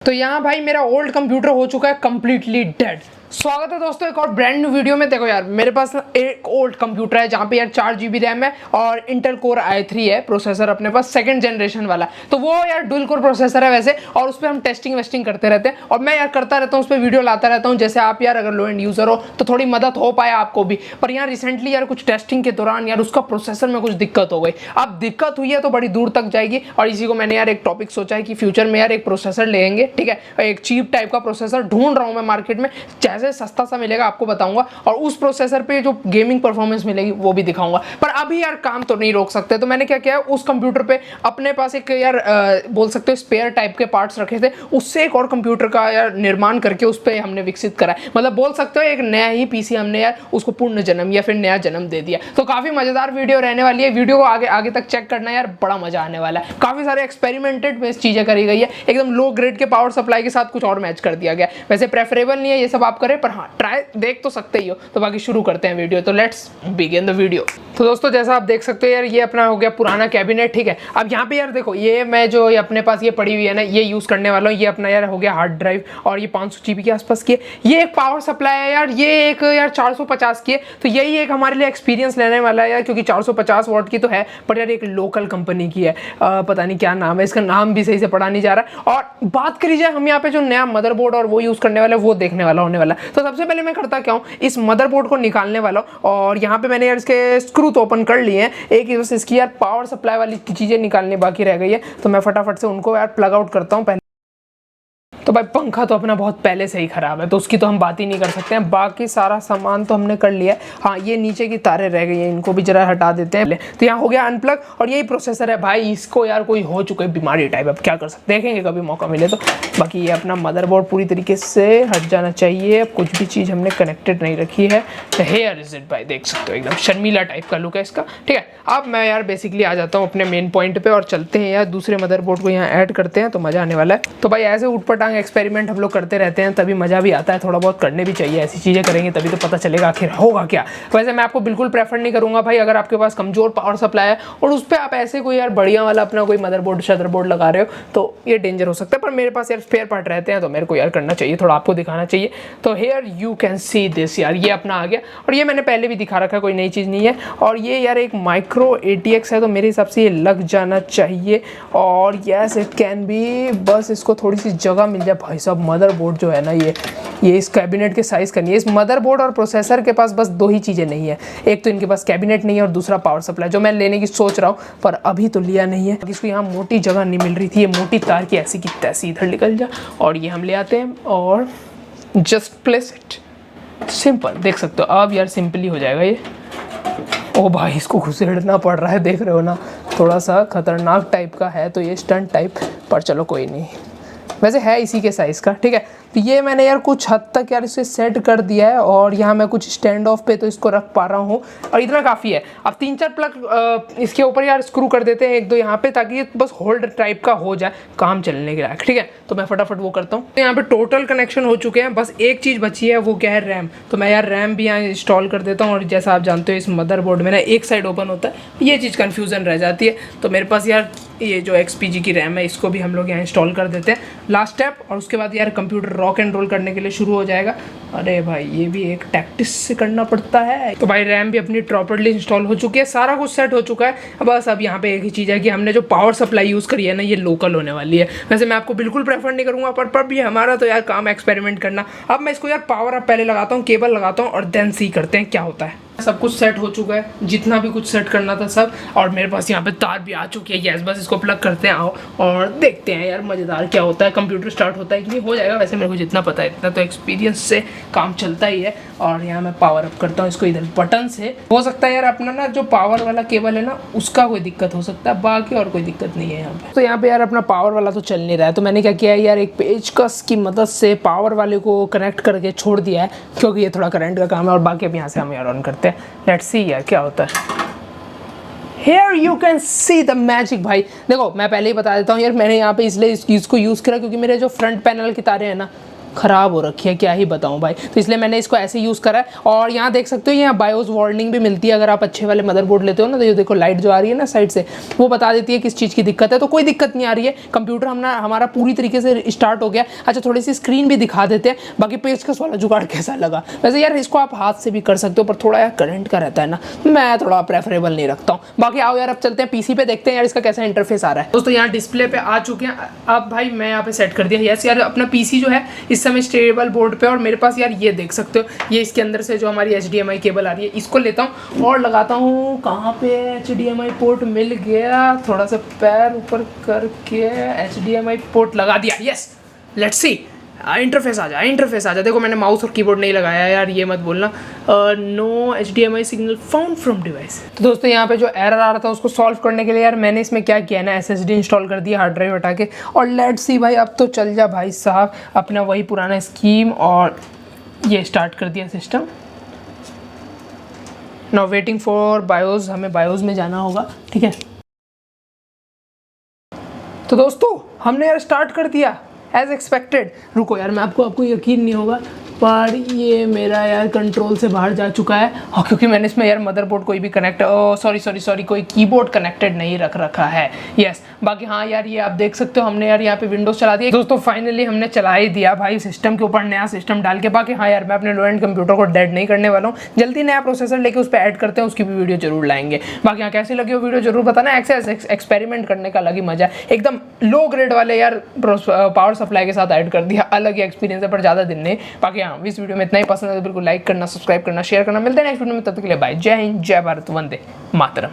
तो यहाँ भाई मेरा ओल्ड कंप्यूटर हो चुका है कंप्लीटली डेड। स्वागत है दोस्तों एक और ब्रांड न्यू वीडियो में। देखो यार मेरे पास एक ओल्ड कंप्यूटर है जहाँ पे यार 4 GB रैम है और इंटेल कोर i3 है प्रोसेसर अपने पास सेकंड जनरेशन वाला। तो वो यार डुअल कोर प्रोसेसर है वैसे, और उस पर हम टेस्टिंग वेस्टिंग करते रहते हैं और मैं यार करता रहता हूँ, उस पर वीडियो लाता रहता हूँ। जैसे आप यार अगर लो एंड यूज़र हो तो थोड़ी मदद हो पाए आपको भी। पर यार रिसेंटली यार कुछ टेस्टिंग के दौरान यार उसका प्रोसेसर में कुछ दिक्कत हो गई। अब दिक्कत हुई है तो बड़ी दूर तक जाएगी और इसी को मैंने यार एक टॉपिक सोचा है कि फ्यूचर में यार एक प्रोसेसर लेंगे, ठीक है। एक चीप टाइप का प्रोसेसर ढूंढ रहा हूँ मैं मार्केट में, जैसे सस्ता सा मिलेगा आपको बताऊंगा और उस प्रोसेसर पे जो गेमिंग परफॉर्मेंस मिलेगी वो भी दिखाऊंगा। पर अभी यार काम तो नहीं रोक सकते, तो मैंने क्या किया, उस कंप्यूटर पे अपने पास एक यार बोल सकते हो स्पेयर टाइप के पार्ट्स रखे थे, उससे एक और कंप्यूटर का यार निर्माण करके उस पर हमने विकसित करा है। मतलब बोल सकते हो एक नया ही पीसी हमने यार उसको पूर्ण जन्म या फिर नया जन्म दे दिया। तो काफी मजेदार वीडियो रहने वाली है, वीडियो को आगे आगे तक चेक करना यार, बड़ा मजा आने वाला है। काफी सारे एक्सपेरिमेंटेड बेस्ड चीजें करी गई है, एकदम लो ग्रेड के पावर सप्लाई के साथ कुछ और मैच कर दिया गया। वैसे प्रेफरेबल नहीं है ये सब आप करें, पर हाँ ट्राई देख तो सकते ही हो। तो बाकी शुरू करते हैं वीडियो, तो लेट्स बिगिन द वीडियो। तो दोस्तों जैसा आप देख सकते हो यार ये अपना हो गया पुराना कैबिनेट, ठीक है। अब यहाँ पे यार देखो ये मैं जो अपने पास ये पड़ी हुई है ना, ये यूज करने वाला हूँ। ये अपना यार हो गया हार्ड ड्राइव और ये 500 GB के आसपास की है। ये एक पावर सप्लाई है यार, ये एक यार 450 की है। तो यही एक हमारे लिए एक्सपीरियंस लेने वाला है यार, क्योंकि 450 वॉट की तो है पर यार एक लोकल कंपनी की है। पता नहीं क्या नाम है इसका, नाम भी सही से पढ़ा नहीं जा रहा। और बात करी जाए हम यहाँ पे जो नया मदरबोर्ड और वो यूज करने वाला है वो देखने वाला होने वाला है। तो सबसे पहले मैं करता क्या हूँ, इस मदरबोर्ड को निकालने वाला हूँ और यहाँ पे मैंने यार इसके स्क्रू तो ओपन कर लिए हैं, एक बस इसकी यार पावर सप्लाई वाली चीजें निकालनी बाकी रह गई है। तो मैं फटाफट से उनको यार प्लग आउट करता हूँ पहले। तो भाई पंखा तो अपना बहुत पहले से ही खराब है तो उसकी तो हम बात ही नहीं कर सकते हैं, बाकी सारा सामान तो हमने कर लिया है। हाँ ये नीचे की तारें रह गई हैं, इनको भी जरा हटा देते हैं। तो यहाँ हो गया अनप्लग और यही प्रोसेसर है भाई, इसको यार कोई हो चुका है बीमारी टाइप, अब क्या कर सकते, देखेंगे कभी मौका मिले तो। बाकी ये अपना मदरबोर्ड पूरी तरीके से हट जाना चाहिए, अब कुछ भी चीज़ हमने कनेक्टेड नहीं रखी है। हेयर इज इट भाई, देख सकते हो एकदम शर्मीला टाइप का लुक है इसका, ठीक है। अब मैं यार बेसिकली आ जाता हूँ अपने मेन पॉइंट पे और चलते हैं यार दूसरे मदरबोर्ड को यहाँ ऐड करते हैं, तो मज़ा आने वाला है। तो भाई ऐसे उठपटांग एक्सपेरिमेंट हम लोग करते रहते हैं, तभी मज़ा भी आता है, थोड़ा बहुत करने भी चाहिए। ऐसी चीज़ें करेंगे तभी तो पता चलेगा आखिर होगा क्या। वैसे मैं आपको बिल्कुल प्रेफर नहीं करूँगा भाई, अगर आपके पास कमज़ोर पावर सप्लाई है और उस पर आप ऐसे कोई यार बढ़िया वाला अपना कोई मदरबोर्ड शदरबोर्ड लगा रहे हो तो ये डेंजर हो सकता है। पर मेरे पास यार स्पेयर पार्ट रहते हैं तो मेरे को यार करना चाहिए, थोड़ा आपको दिखाना चाहिए। तो here you can see this यार, ये अपना आ गया और ये मैंने पहले भी दिखा रखा है, कोई नई चीज़ नहीं है। और ये यार एक माइक्रो ATX है तो मेरे हिसाब से ये लग जाना चाहिए। और यस इट कैन बी, बस इसको थोड़ी सी जगह मिल जाए भाई साहब। मदरबोर्ड जो है ना ये इस कैबिनेट के साइज़ का नहीं है। इस मदरबोर्ड और प्रोसेसर के पास बस दो ही चीज़ें नहीं है, एक तो इनके पास कैबिनेट नहीं है और दूसरा पावर सप्लाई, जो मैं लेने की सोच रहा हूँ पर अभी तो लिया नहीं है। इसको यहाँ मोटी जगह नहीं मिल रही थी, ये मोटी तार की ऐसी की तैसी इधर निकल जा और ये हम ले आते हैं और जस्ट प्लेस इट, सिंपल। देख सकते हो अब यार सिंपली हो जाएगा ये। ओ भाई इसको घुसेड़ना पड़ रहा है, देख रहे हो ना, थोड़ा सा खतरनाक टाइप का है तो ये स्टंट टाइप, पर चलो कोई नहीं, वैसे है इसी के साइज़ का, ठीक है। तो ये मैंने यार कुछ हद तक यार इसे सेट कर दिया है और यहाँ मैं कुछ स्टैंड ऑफ पे तो इसको रख पा रहा हूँ और इतना काफ़ी है। अब 3-4 प्लग इसके ऊपर यार स्क्रू कर देते हैं, 1-2 यहाँ पे, ताकि ये बस होल्ड टाइप का हो जाए, काम चलने के लायक, ठीक है। तो मैं फटाफट वो करता हूँ। तो यहाँ पे टोटल कनेक्शन हो चुके हैं, बस एक चीज़ बची है, वो क्या है, रैम। तो मैं यार रैम भी यहाँ इंस्टॉल कर देता हूँ और जैसा आप जानते हो इस मदरबोर्ड में ना एक साइड ओपन होता है, ये चीज़ कन्फ्यूज़न रह जाती है। तो मेरे पास यार ये जो XPG की रैम है इसको भी हम लोग यहाँ इंस्टॉल कर देते हैं, लास्ट स्टेप। और उसके बाद यार कंप्यूटर रॉक एंड रोल करने के लिए शुरू हो जाएगा। अरे भाई ये भी एक टैक्टिस से करना पड़ता है। तो भाई रैम भी अपनी प्रॉपर्ली इंस्टॉल हो चुकी है, सारा कुछ सेट हो चुका है। बस अब यहाँ पे एक ही चीज़ है कि हमने जो पावर सप्लाई यूज़ करी है ना ये लोकल होने वाली है। वैसे मैं आपको बिल्कुल प्रेफर नहीं करूँगा, पर भी हमारा तो यार काम एक्सपेरिमेंट करना। अब मैं इसको यार पावर अप पहले लगाता हूँ, केबल लगाता हूँ और देन सी करते हैं क्या होता है। सब कुछ सेट हो चुका है, जितना भी कुछ सेट करना था सब, और मेरे पास यहाँ पे तार भी आ चुकी है। यस बस इसको प्लग करते हैं आओ और देखते हैं यार मज़ेदार क्या होता है, कंप्यूटर स्टार्ट होता है कि नहीं। हो जाएगा, वैसे मेरे को जितना पता है इतना तो एक्सपीरियंस से काम चलता ही है। और यहाँ मैं पावर अप करता हूँ इसको इधर बटन से। हो सकता है यार अपना ना जो पावर वाला केबल है ना उसका कोई दिक्कत हो सकता है, बाकी और कोई दिक्कत नहीं है यहाँ पे। तो यहाँ पे यार अपना पावर वाला तो चल नहीं रहा है, तो मैंने क्या किया है यार, एक पेचकस की मदद से पावर वाले को कनेक्ट करके छोड़ दिया है, क्योंकि ये थोड़ा करंट का काम है। और बाकी अब यहाँ से हम यार ऑन करते हैं, लेट्स सी यार क्या होता है। Here you can see the magic भाई। देखो मैं पहले ही बता देता हूँ यार, मैंने यहाँ पे इसलिए इसको यूज़ करा क्योंकि मेरे जो फ्रंट पैनल की तारें हैं ना ख़राब हो रखी है, क्या ही बताऊँ भाई। तो इसलिए मैंने इसको ऐसे यूज़ करा है। और यहाँ देख सकते हो यहाँ बायोस वार्निंग भी मिलती है अगर आप अच्छे वाले मदरबोर्ड लेते हो ना। तो ये देखो लाइट जो आ रही है ना साइड से, वो बता देती है किस चीज़ की दिक्कत है। तो कोई दिक्कत नहीं आ रही है, कंप्यूटर हमारा पूरी तरीके से स्टार्ट हो गया। अच्छा, थोड़ी सी स्क्रीन भी दिखा देते हैं। बाकी पेचकस वाला जुगाड़ कैसा लगा? वैसे यार इसको आप हाथ से भी कर सकते हो, पर थोड़ा यार करंट का रहता है ना, मैं थोड़ा प्रेफरेबल नहीं रखता हूँ। बाकी आओ यार अब चलते हैं पीसी पे, देखते हैं यार इसका कैसा इंटरफेस आ रहा है। दोस्तों यहाँ डिस्प्ले पे आ चुके हैं। अब भाई मैं यहाँ पे सेट कर दिया। यस यार, अपना पीसी जो है इस समय स्टेबल बोर्ड पे, और मेरे पास यार ये देख सकते हो, ये इसके अंदर से जो हमारी HDMI केबल आ रही है, इसको लेता हूँ और लगाता हूँ। कहाँ पे HDMI पोर्ट मिल गया, थोड़ा सा पैर ऊपर करके HDMI पोर्ट लगा दिया। यस, लेट्स सी इंटरफेस आ जा, इंटरफेस आ जा। देखो मैंने माउस और कीबोर्ड नहीं लगाया यार, ये मत बोलना। No HDMI signal found from device. तो दोस्तों यहाँ पे जो एरर आ रहा था उसको सॉल्व करने के लिए यार मैंने इसमें क्या किया ना, SSD इंस्टॉल कर दिया, हार्ड ड्राइव हटा के। और लेट्स सी भाई, अब तो चल जा भाई साहब अपना वही पुराना स्कीम, और ये स्टार्ट कर दिया system. Now waiting for BIOS, हमें बायोस में जाना होगा, ठीक है। तो दोस्तों हमने यार स्टार्ट कर दिया एज एक्सपेक्टेड। रुको यार, मैं आपको यकीन नहीं होगा, पर ये मेरा यार कंट्रोल से बाहर जा चुका है। और क्योंकि मैंने इसमें यार मदरबोर्ड कोई भी कनेक्ट सॉरी कोई कीबोर्ड कनेक्टेड नहीं रख रखा है। यस, बाकी हाँ यार ये आप देख सकते हो, हमने यार यहाँ पे विंडोज़ चला दिया। दोस्तों फाइनली हमने चला ही दिया भाई सिस्टम के ऊपर नया सिस्टम डाल के। बाकी हाँ यार, मैं अपने लो एंड कंप्यूटर को डेड नहीं करने वाला हूँ, जल्दी नया प्रोसेसर लेके उस पर ऐड करते हैं, उसकी भी वीडियो जरूर लाएंगे। बाकी यहाँ कैसी लगी वो वीडियो जरूर बताना। एक्सपेरिमेंट करने का अलग ही मजा है, एकदम लो ग्रेड वाले यार पावर सप्लाई के साथ ऐड कर दिया, अलग ही एक्सपीरियंस है, पर ज़्यादा दिन नहीं। बाकी हाँ, इस वीडियो में इतना ही। पसंद है तो बिल्कुल लाइक करना, सब्सक्राइब करना, शेयर करना। मिलते हैं नेक्स्ट वीडियो में, तब तक के लिए बाय। जय हिंद, जय भारत, वंदे मातरम।